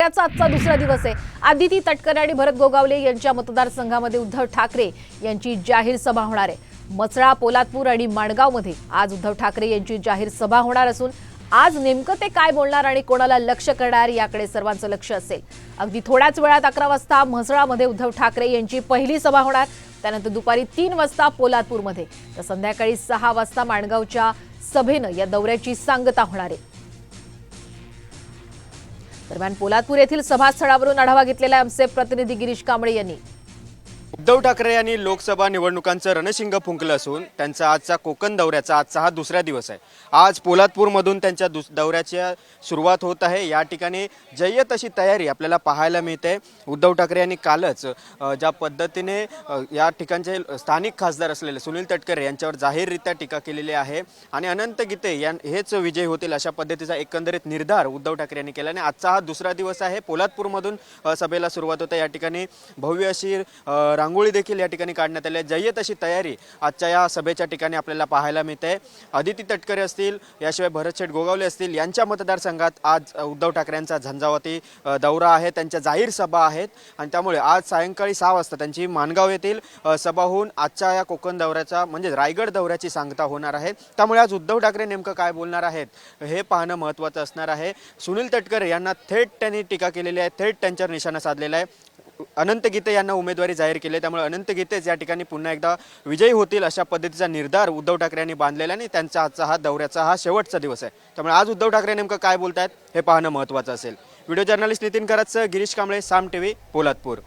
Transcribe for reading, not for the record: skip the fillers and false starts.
दौऱ्याचा आजचा दुसरा दिवस आहे। आदिती तटकरे आणि भरत गोगावले यांच्या मतदारसंघामध्ये उद्धव ठाकरे यांची जाहीर सभा होणार आहे। मसळा, पोलादपूर आणि माणगावमध्ये आज उद्धव ठाकरे यांची जाहीर सभा होणार असून आज नेमकं ते काय बोलणार आणि कोणाला लक्ष्य करणार याकडे सर्वांचं लक्ष असेल। अगदी थोड्याच वेळात 11 वाजता मसळामध्ये उद्धव ठाकरे यांची पहिली सभा होणार, त्यानंतर दुपारी 3 वाजता पोलादपूरमध्ये तर संध्याकाळी 6 वाजता माणगावच्या सभेनं या दौऱ्याची सांगता होणार आहे। दरम्यान पोलादपूर येथील सभास्थळावरून आढावा घेतलेला आमचे प्रतिनिधी गिरीश कांबळे यांनी। उद्धव ठाकरे यांनी लोकसभा निवडणुकांचं रणशिंग फुंकलं असून त्यांचा आजचा कोकण दौऱ्याचा आजचा हा दुसरा दिवस आहे। आज पोलादपूरमधून त्यांच्या दौऱ्याची सुरुवात होत आहे। या ठिकाणी जय्यत अशी तयारी आपल्याला पाहायला मिळते। उद्धव ठाकरे यांनी कालच ज्या पद्धतीने या ठिकाणचे स्थानिक खासदार असलेले सुनील तटकरे यांच्यावर जाहीररित्या टीका केलेली आहे आणि अनंत गीते हेच विजयी होतील अशा पद्धतीचा एकंदरीत निर्धार उद्धव ठाकरे यांनी केला आणि आजचा हा दुसरा दिवस आहे। पोलादपूरमधून सभेला सुरुवात होते। या ठिकाणी भव्य अशी रांगोळी देखील या ठिकाणी काढण्यात आली आहे। जय्यत अशी तयारी आजच्या या सभेच्या ठिकाणी आपल्याला पाहायला मिळते। आदिती तटकरे असतील, याशिवाय भरत गोगावले असतील, यांच्या मतदारसंघात आज उद्धव ठाकरेंचा झंझावाती दौरा आहे, त्यांच्या जाहीर सभा आहेत आणि त्यामुळे आज सायंकाळी 6 वाजता त्यांची माणगाव येथील सभा होऊन आजच्या या कोकण दौऱ्याचा म्हणजे रायगड दौऱ्याची सांगता होणार आहे। त्यामुळे आज उद्धव ठाकरे नेमकं काय बोलणार आहेत हे पाहणं महत्त्वाचं असणार आहे। सुनील तटकरे यांना थेट त्यांनी टीका केलेली आहे, थेट त्यांच्यावर निशाणा साधलेला आहे। अनंत गीते यांना उमेदवारी जाहीर केली, त्यामुळे अनंत गीतेच या ठिकाणी पुन्हा एकदा विजयी होतील अशा पद्धतीचा निर्धार उद्धव ठाकरे यांनी बांधलेला आणि त्यांचा आजचा हा दौऱ्याचा हा शेवटचा दिवस आहे। त्यामुळे आज उद्धव ठाकरे नेमकं काय बोलतायत हे पाहणं महत्त्वाचं असेल। व्हिडिओ जर्नलिस्ट नितीन करतसह गिरीश कांबळे, साम टीव्ही, पोलादपूर।